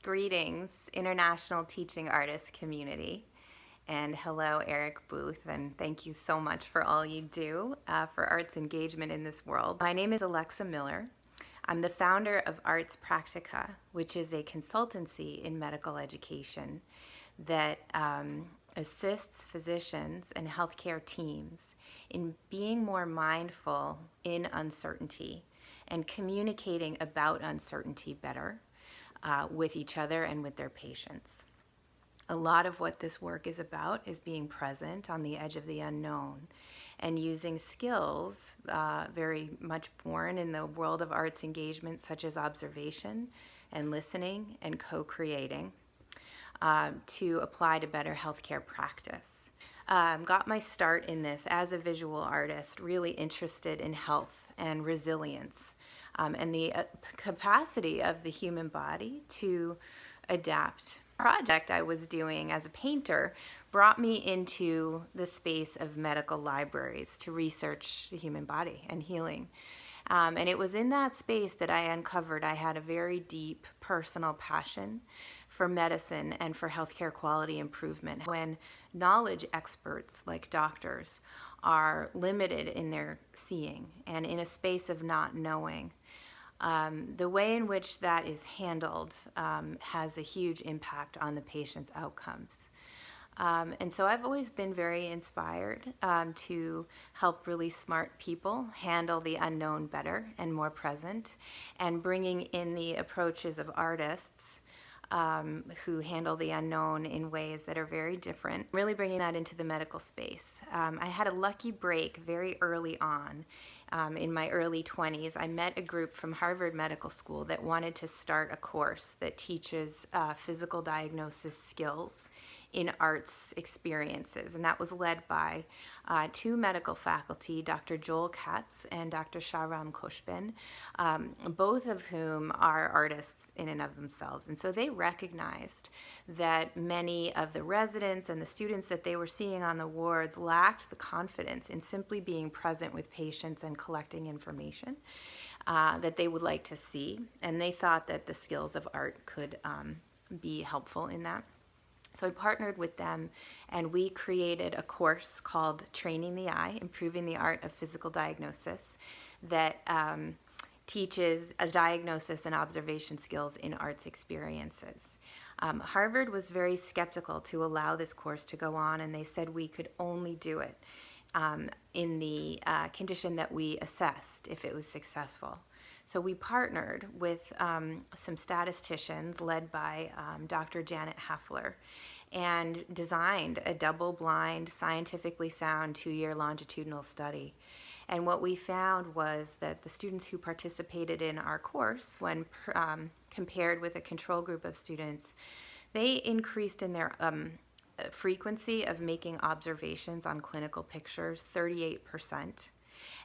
Greetings, International Teaching Artist community. And hello, Eric Booth, and thank you so much for all you do for arts engagement in this world. My name is Alexa Miller. I'm the founder of Arts Practica, which is a consultancy in medical education that assists physicians and healthcare teams in being more mindful in uncertainty and communicating about uncertainty better with each other and with their patients. A lot of what this work is about is being present on the edge of the unknown and using skills very much born in the world of arts engagement, such as observation and listening and co-creating, to apply to better healthcare practice. Got my start in this as a visual artist, really interested in health and resilience and the capacity of the human body to adapt. Project I was doing as a painter brought me into the space of medical libraries to research the human body and healing. And it was in that space that I uncovered I had a very deep personal passion for medicine and for healthcare quality improvement. When knowledge experts like doctors are limited in their seeing and in a space of not knowing, the way in which that is handled has a huge impact on the patient's outcomes. And so I've always been very inspired to help really smart people handle the unknown better and more present, and bringing in the approaches of artists who handle the unknown in ways that are very different, really bringing that into the medical space. I had a lucky break very early on. In my early 20s, I met a group from Harvard Medical School that wanted to start a course that teaches physical diagnosis skills in arts experiences, and that was led by two medical faculty, Dr. Joel Katz and Dr. Shahram Khoshbin, both of whom are artists in and of themselves. And so they recognized that many of the residents and the students that they were seeing on the wards lacked the confidence in simply being present with patients and collecting information that they would like to see, and they thought that the skills of art could be helpful in that. So I partnered with them, and we created a course called Training the Eye, Improving the Art of Physical Diagnosis, that teaches a diagnosis and observation skills in arts experiences. Harvard was very skeptical to allow this course to go on, and they said we could only do it in the condition that we assessed if it was successful. So we partnered with some statisticians led by Dr. Janet Heffler and designed a double-blind, scientifically sound 2-year longitudinal study. And what we found was that the students who participated in our course, when compared with a control group of students, they increased in their frequency of making observations on clinical pictures 38%.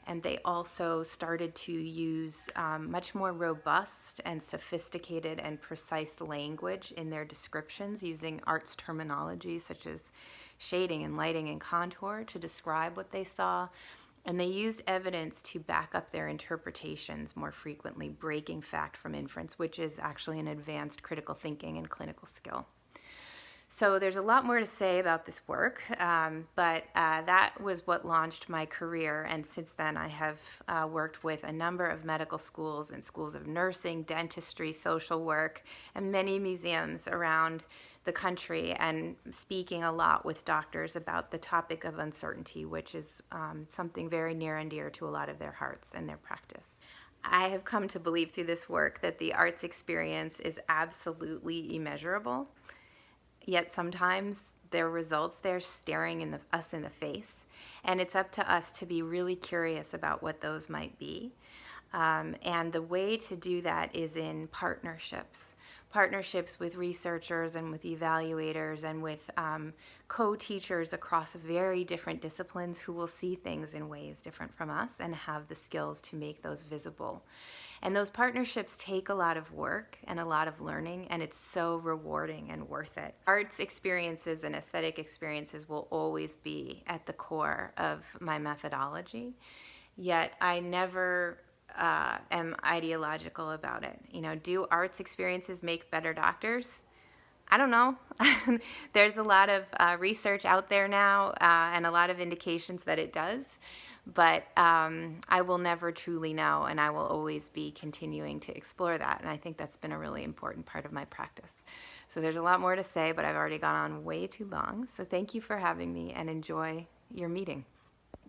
And they also started to use much more robust and sophisticated and precise language in their descriptions, using arts terminology such as shading and lighting and contour to describe what they saw. And they used evidence to back up their interpretations more frequently, breaking fact from inference, which is actually an advanced critical thinking and clinical skill. So there's a lot more to say about this work, but that was what launched my career, and since then I have worked with a number of medical schools and schools of nursing, dentistry, social work, and many museums around the country, and speaking a lot with doctors about the topic of uncertainty, which is something very near and dear to a lot of their hearts and their practice. I have come to believe through this work that the arts experience is absolutely immeasurable. Yet sometimes their results, they're staring us in the face, and it's up to us to be really curious about what those might be. And the way to do that is in partnerships with researchers and with evaluators and with co-teachers across very different disciplines who will see things in ways different from us and have the skills to make those visible. And those partnerships take a lot of work and a lot of learning, and it's so rewarding and worth it. Arts experiences and aesthetic experiences will always be at the core of my methodology, yet I never am ideological about it. You know, do arts experiences make better doctors? I don't know. There's a lot of research out there now and a lot of indications that it does. But I will never truly know, and I will always be continuing to explore that. And I think that's been a really important part of my practice. So there's a lot more to say, but I've already gone on way too long. So thank you for having me, and enjoy your meeting.